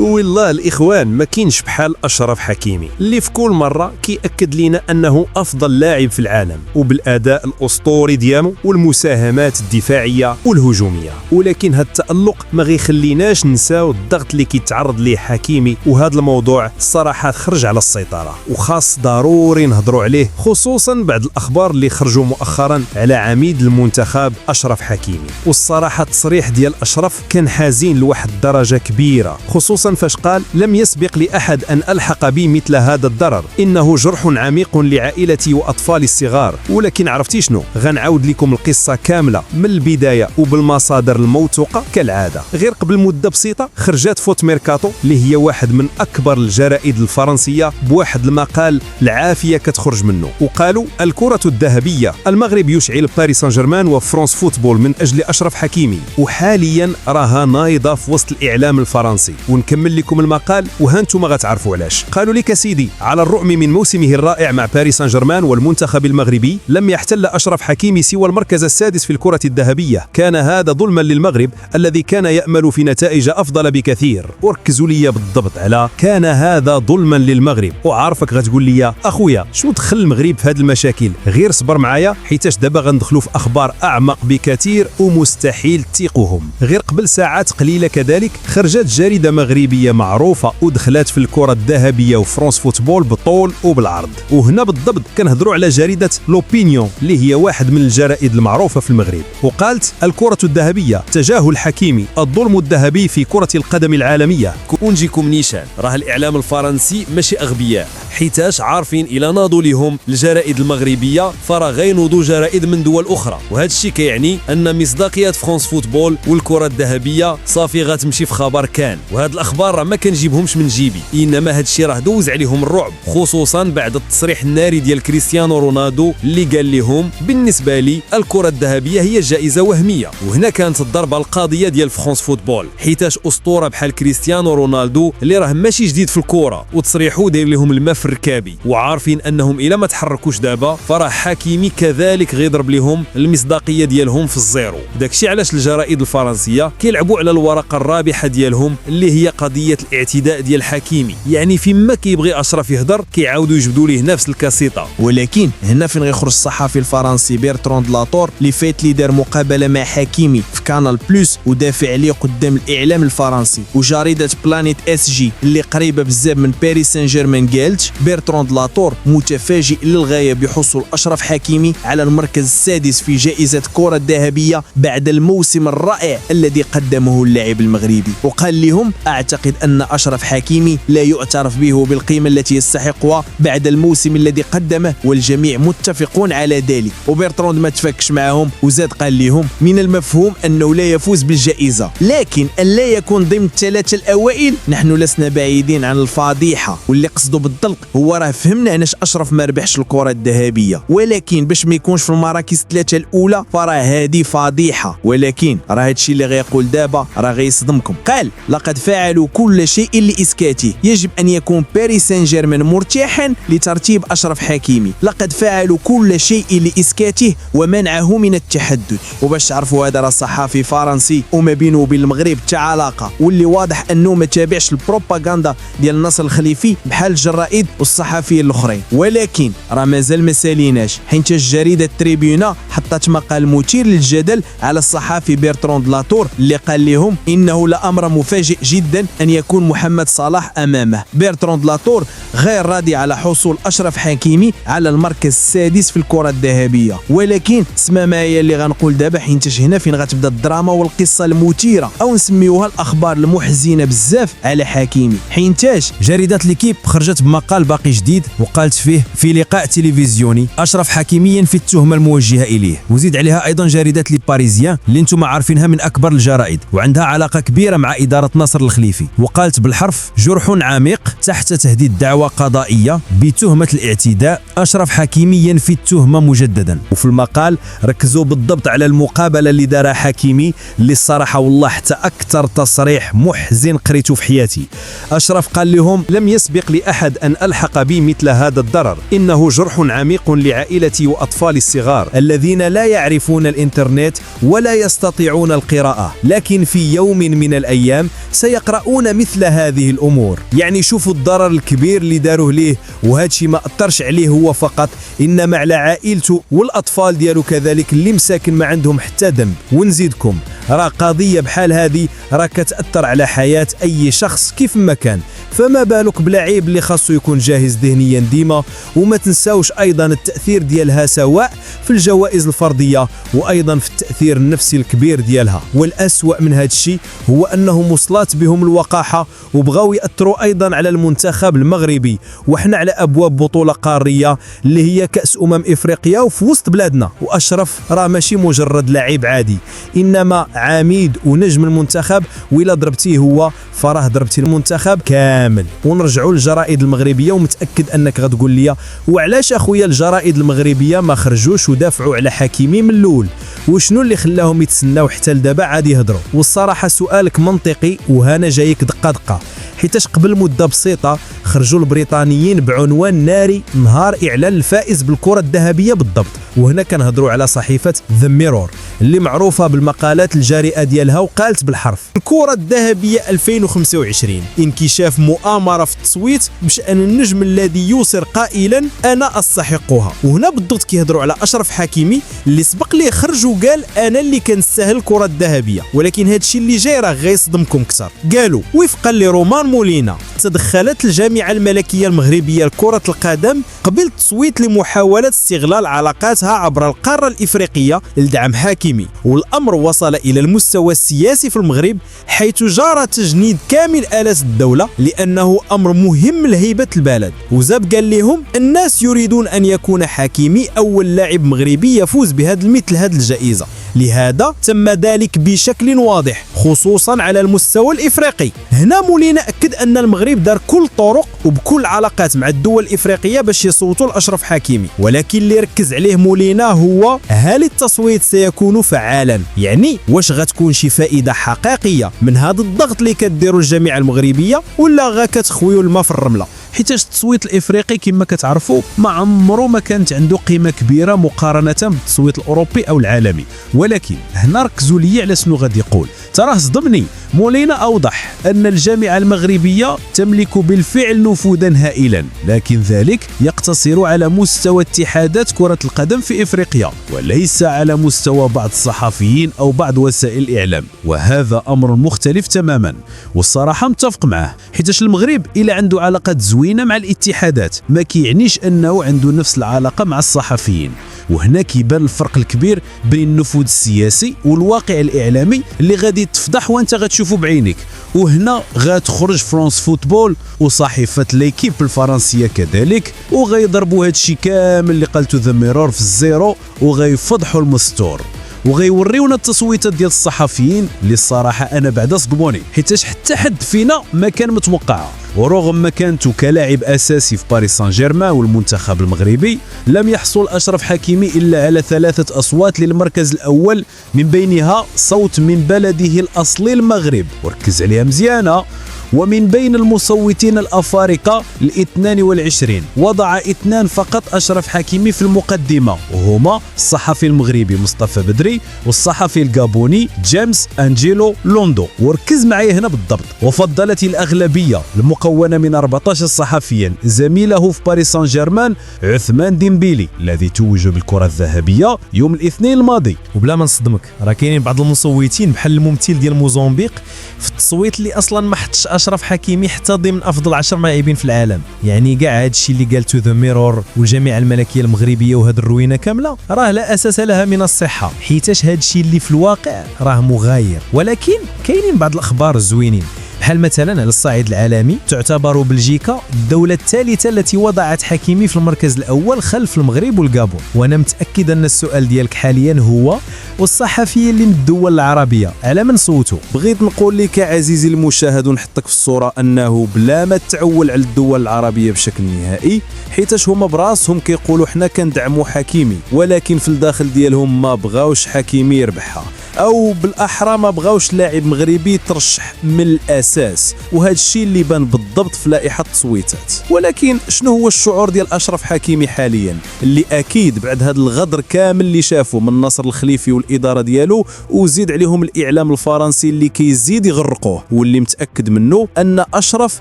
والله الاخوان ما كاينش بحال اشرف حكيمي اللي في كل مره كيأكد لنا انه افضل لاعب في العالم وبالاداء الاسطوري ديالو والمساهمات الدفاعيه والهجوميه. ولكن هذا التألق ما غيخليناش نساو الضغط اللي كيتعرض ليه حكيمي، وهذا الموضوع الصراحه خرج على السيطره وخاص ضروري نهضروا عليه، خصوصا بعد الاخبار اللي خرجوا مؤخرا على عميد المنتخب اشرف حكيمي. والصراحه التصريح ديال اشرف كان حزين لواحد الدرجه كبيره، خصوصا فاش قال لم يسبق لأحد أن ألحق بي مثل هذا الضرر، إنه جرح عميق لعائلتي وأطفالي الصغار. ولكن عرفتي شنو؟ غنعاود لكم القصة كاملة من البداية وبالمصادر الموثوقة كالعادة. غير قبل مدة بسيطة خرجت فوت ميركاتو اللي هي واحد من أكبر الجرائد الفرنسية بواحد المقال العافية كتخرج منه، وقالوا الكرة الذهبية، المغرب يشعل باريس سان جيرمان وفرانس فوتبول من أجل أشرف حكيمي، وحاليا راها نايضة في وسط الإعلام الفرنسي. ونكمل لكم المقال وهانتم غتعرفوا علاش. قالوا لك سيدي، على الرغم من موسمه الرائع مع باريس سان جيرمان والمنتخب المغربي، لم يحتل أشرف حكيمي سوى المركز السادس في الكرة الذهبية. كان هذا ظلما للمغرب الذي كان يأمل في نتائج أفضل بكثير. وركزوا لي بالضبط على كان هذا ظلما للمغرب. وعارفك غتقول لي أخويا شنو دخل المغرب في هذه المشاكل؟ غير صبر معايا حيتاش دابا غندخلوا في أخبار أعمق بكثير ومستحيل تثيقوهم. غير قبل ساعات قليلة كذلك خرجت جريدة مغربية معروفة ودخلت في الكرة الذهبية وفرانس فوتبول بالطول وبالعرض. وهنا بالضبط كنهضروا على جريدة لوبينيون اللي هي واحد من الجرائد المعروفة في المغرب، وقالت الكرة الذهبية، تجاهل حكيمي، الظلم الذهبي في كرة القدم العالمية. ونجيكم نيشان، راه الإعلام الفرنسي ماشي أغبياء، حيتاش عارفين إلى ناضوا لهم الجرائد المغربية فراه غينوضوا جرائد من دول أخرى، وهذا الشيء كيعني أن مصداقية فرانس فوتبول والكرة الذهبية صافي غتمشي في خبر كان. وهاد الأخبار راه ما كنجيبهمش من جيبي، إنما هاد الشيء راه دوز عليهم الرعب، خصوصا بعد التصريح الناري ديال كريستيانو رونالدو اللي قال لهم بالنسبة لي الكرة الذهبية هي جائزة وهمية. وهنا كانت الضربة القاضية ديال فرانس فوتبول، حيتاش أسطورة بحال كريستيانو رونالدو اللي راه ماشي جديد في الكرة وتصريحو داير لهم الماء في الركابي، وعارفين أنهم إلا ما تحركوش دابا فراه حكيمي كذلك غيضرب لهم المصداقية ديالهم في الزيرو. داكشي علاش الجرائد الفرنسية كيلعبوا على الورقة الرابحة ديالهم اللي هي قضية الاعتداء ديال حكيمي، يعني فيما كيبغي اشرف يهضر كيعاودوا يجبدوا ليه نفس الكاسيطه. ولكن هنا فين غيخرج الصحفي الفرنسي بيرتروند لاتور اللي فات لي دار مقابله مع حكيمي في كانال بلس ودافع عليه قدام الاعلام الفرنسي. وجريده بلانيت اس جي اللي قريبه بزاف من باريس سان جيرمان قالت بيرتروند لاتور متفاجئ للغايه بحصول اشرف حكيمي على المركز السادس في جائزه كرة الذهبيه بعد الموسم الرائع الذي قدمه اللاعب المغربي. وقال لهم اعتقد ان اشرف حكيمي لا يعترف به بالقيمه التي يستحقها بعد الموسم الذي قدمه، والجميع متفقون على ذلك. وبرتراند ما تفكش معهم وزاد قال لهم من المفهوم انه لا يفوز بالجائزه، لكن ان لا يكون ضمن الثلاثه الاوائل نحن لسنا بعيدين عن الفضيحه. واللي قصده بالضبط هو راه فهمنا علاش اشرف ما ربحش الكره الذهبيه، ولكن باش ما يكونش في المراكز الثلاثه الاولى فراه هذه فضيحه. ولكن راه هادشي اللي غيقول دابا راه غيصدمكم. قال لقد فعلوا كل شيء لإسكاته، يجب أن يكون باريس سان جيرمان مرتاحا لترتيب أشرف حكيمي. لقد فعلوا كل شيء لإسكاته ومنعه من التحدث. وباش تعرفوا هذا راه صحافي فرنسي وما بينه وبين المغرب حتى علاقة، واللي واضح أنه ما تابعش البروباغندا ديال نصر الخليفي بحال الجرائد والصحفيين الآخرين. ولكن راه مازال ما ساليناش، حيت جريدة تريبيونا حطت مقال مثير للجدل على الصحافي بيرتروند لاتور اللي قال لهم إنه لأمر مفاجئ جدا أن يكون محمد صلاح أمامه. بيرتروند لاتور غير راضي على حصول أشرف حكيمي على المركز السادس في الكرة الذهبية. ولكن اسمع معايا اللي غنقول دابا، حيت هنا فين غتبدا الدراما والقصة المثيرة أو نسميوها الأخبار المحزنة بزاف على حكيمي. حينتاش جريدة ليكيب خرجت بمقال باقي جديد وقالت فيه في لقاء تلفزيوني أشرف حكيميا في التهمة الموجهة إليه. وزيد عليها أيضا جريدة لي باريزيان اللي انتم عارفينها من أكبر الجرائد وعندها علاقة كبيرة مع إدارة نصر الخليفي، وقالت بالحرف جرح عميق تحت تهديد دعوى قضائية بتهمة الاعتداء، أشرف حكيميا في التهمة مجددا. وفي المقال ركزوا بالضبط على المقابلة اللي دارها حكيمي اللي الصراحة والله حتى أكثر تصريح محزن قريته في حياتي. أشرف قال لهم لم يسبق لأحد أن ألحق بي مثل هذا الضرر. إنه جرح عميق لعائلتي وأطفالي الصغار الذين لا يعرفون الإنترنت ولا يستطيعون القراءة، لكن في يوم من الأيام سيقرؤون مثل هذه الأمور. يعني شوفوا الضرر الكبير اللي داروه ليه، وهادشي ما أثرش عليه هو فقط، إنما على عائلته والأطفال ديالو كذلك اللي مساكن ما عندهم حتى ذنب. ونزيدكم راه قضية بحال هذه راه كتأثر على حياة أي شخص كيف ما كان، فما بالك بلاعيب اللي خاصو يكون جاهز ذهنيا ديما. وما تنساوش أيضا التأثير ديالها سواء في الجوائز الفردية وأيضا في التأثير النفسي الكبير ديالها. والأسوأ من هذا الشيء هو أنهم وصلت بهم الوقاحة وبغاو يأثروا أيضا على المنتخب المغربي، وحنا على أبواب بطولة قارية اللي هي كأس إفريقيا وفي وسط بلادنا. وأشرف راه ماشي مجرد لاعب عادي، إنما عميد ونجم المنتخب، وإلا ضربتيه هو فراه ضربتي المنتخب كامل. ونرجعوا للجرائد المغربية، ومتأكد أنك غتقول لي وعلاش أخويا الجرائد المغربية ما خرجوش ودافعوا على حكيمي من الأول، وشنو اللي خلاهم يتسناو حتى لدابا عاد يهضروا؟ والصراحة سؤالك منطقي وهنا جايك دقة دقة، حيتاش قبل مدة بسيطة خرجوا البريطانيين بعنوان ناري نهار إعلان الفائز بالكرة الذهبية بالضبط. وهنا كنهضروا على صحيفة ذا ميرور اللي معروفة بالمقالات الجارئة ديالها، وقالت بالحرف: الكرة الذهبية 2025 انكشاف مؤامرة في التصويت بشأن النجم الذي يوصر قائلا أنا أستحقها. وهنا بالضبط كيهضروا على أشرف حكيمي اللي سبق ليه خرج وقال أنا اللي كنستاهل الكرة الذهبية. ولكن هادشي اللي جاي راه غيصدمكم كثر. قالوا وفقا لرومان مولينا تدخلت الجامعة الملكية المغربية لكرة القدم قبل التصويت لمحاولة استغلال علاقاتها عبر القارة الإفريقية لدعم حكيمي، والأمر وصل إلى المستوى السياسي في المغرب حيث جرى تجنيد كامل آلات الدولة لأنه أمر مهم لهيبة البلد. وزاب قال لهم الناس يريدون أن يكون حكيمي أول لاعب مغربي يفوز مثل هذه الجائزة، لهذا تم ذلك بشكل واضح خصوصا على المستوى الإفريقي. هنا مولينا أكد أن المغرب دار كل الطرق وبكل علاقات مع الدول الإفريقية باش يصوتوا لأشرف حكيمي، ولكن اللي ركز عليه مولينا هو هل التصويت سيكون فعالا؟ يعني واش غتكون شي فائدة حقيقية من هذا الضغط اللي كديروا الجامعة المغربية، ولا غا كتخويوا الماء في الرملة؟ حيتاش التصويت الافريقي كما كتعرفوا ما عمره ما كانت عنده قيمه كبيره مقارنه بالتصويت الاوروبي او العالمي. ولكن هنا ركزوا لي على شنو غادي يقول. تراه صدمني. مولينا اوضح ان الجامعه المغربيه تملك بالفعل نفوذا هائلا، لكن ذلك يقتصر على مستوى اتحادات كره القدم في افريقيا وليس على مستوى بعض الصحفيين او بعض وسائل الاعلام، وهذا امر مختلف تماما. والصراحه متفق معه، حيتاش المغرب الى عنده علاقات زوينه مع الاتحادات ما كيعنيش انه عنده نفس العلاقه مع الصحفيين. وهنا كيبان الفرق الكبير بين النفوذ السياسي والواقع الاعلامي اللي غادي تفضح وانت غتشوفه بعينيك. وهنا غتخرج فرانس فوتبول وصحيفه ليكيب الفرنسيه كذلك وغيضربوا هذا الشيء كامل اللي قالته ذا ميرور في الزيرو وغيفضحوا المستور وغيوريونا التصويتات ديال الصحفيين اللي الصراحه انا بعدا صدموني، حيتاش حتى حد فينا ما كان متوقعها. ورغم مكانته كلاعب اساسي في باريس سان جيرمان والمنتخب المغربي، لم يحصل اشرف حكيمي الا على 3 اصوات للمركز الاول، من بينها صوت من بلده الاصلي المغرب، وركز عليها مزيانه. ومن بين المصوتين الأفارقة ال22 وضع 2 فقط أشرف حكيمي في المقدمة، وهما الصحفي المغربي مصطفى بدري والصحفي الجابوني جيمس أنجيلو لوندو. وركز معي هنا بالضبط. وفضلت الأغلبية المكونة من 14 صحفيا زميله في باريس سان جيرمان عثمان ديمبيلي الذي توج بالكرة الذهبية يوم الاثنين الماضي. وبلا ما نصدمك راه كاينين بعض المصوتين بحال الممثل ديال موزمبيق في التصويت اللي اصلا ما حطش اشرف حكيمي حتى ضمن افضل 10 لاعبين في العالم. يعني كاع هذا الشيء اللي قالته ذا ميرور والجامعه الملكيه المغربيه وهذه الروينه كامله راه لا اساس لها من الصحه، حيتاش هذا الشيء اللي في الواقع راه مغاير. ولكن كاينين بعض الاخبار الزوينين، بحال مثلا على الصعيد العالمي تعتبر بلجيكا الدولة الثالثة التي وضعت حكيمي في المركز الأول خلف المغرب والغابون. وأنا متأكد أن السؤال ديالك حاليا هو والصحفيين اللي من الدول العربية على من صوتوا؟ بغيت نقول لك عزيزي المشاهد ونحطك في الصورة أنه بلا ما تعول على الدول العربية بشكل نهائي، حيتاش هما براسهم كيقولوا حنا كندعموا حكيمي، ولكن في الداخل ديالهم ما بغاوش حكيمي يربحها. او بالاحرى ما بغاوش لاعب مغربي ترشح من الاساس، وهذا الشيء اللي بان بالضبط في لائحه التصويتات. ولكن شنو هو الشعور ديال اشرف حكيمي حاليا، اللي اكيد بعد هذا الغدر كامل اللي شافوا من نصر الخليفي والاداره ديالو وزيد عليهم الاعلام الفرنسي اللي كيزيد يغرقوه، واللي متاكد منه ان اشرف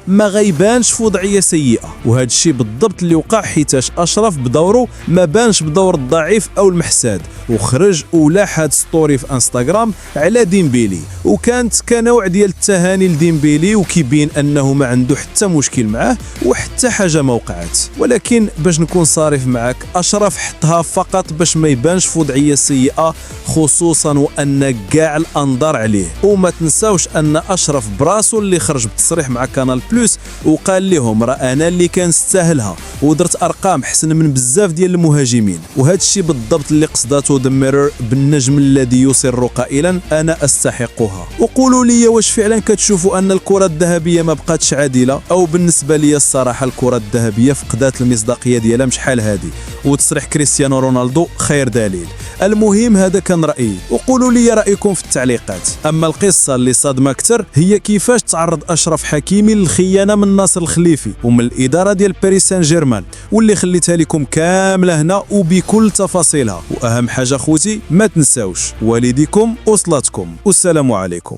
ما غيبانش في وضعيه سيئه. وهذا الشيء بالضبط اللي وقع، حيتاش اشرف بدوره ما بانش بدور الضعيف او المحساد، وخرج ولاح هاد ستوري في انستغرام على ديمبيلي، وكانت كنوع ديال التهاني لديمبيلي، وكيبين انه ما عنده حتى مشكل معاه وحتى حاجه ما وقعت. ولكن باش نكون صارف معك، اشرف حطها فقط باش ما يبانش في وضعيه سيئه، خصوصا وان كاع الانظار عليه. وما تنساوش ان اشرف براسو اللي خرج بتصريح مع كانال بلوس وقال لهم راه انا اللي كنستاهلها ودرت ارقام حسن من بزاف ديال المهاجمين. وهذا الشيء بالضبط اللي قصدته ذا ميرور بالنجم الذي يصر قائلا انا استحقها. وقولوا لي واش فعلا كتشوفوا ان الكره الذهبيه ما بقاتش عادله، او بالنسبه لي الصراحه الكره الذهبيه فقدات المصداقيه ديالها مش شحال هذه، وتصريح كريستيانو رونالدو خير دليل. المهم هذا كان رايي، وقولوا لي رايكم في التعليقات. اما القصه اللي صادمه اكثر هي كيفاش تعرض اشرف حكيمي للخيانه من ناصر الخليفي ومن الاداره ديال باريس سان جيرمان، واللي خليتها لكم كامله هنا وبكل تفاصيلها. واهم حاجه خوتي ما تنساوش والديكم وصلاتكم، والسلام عليكم.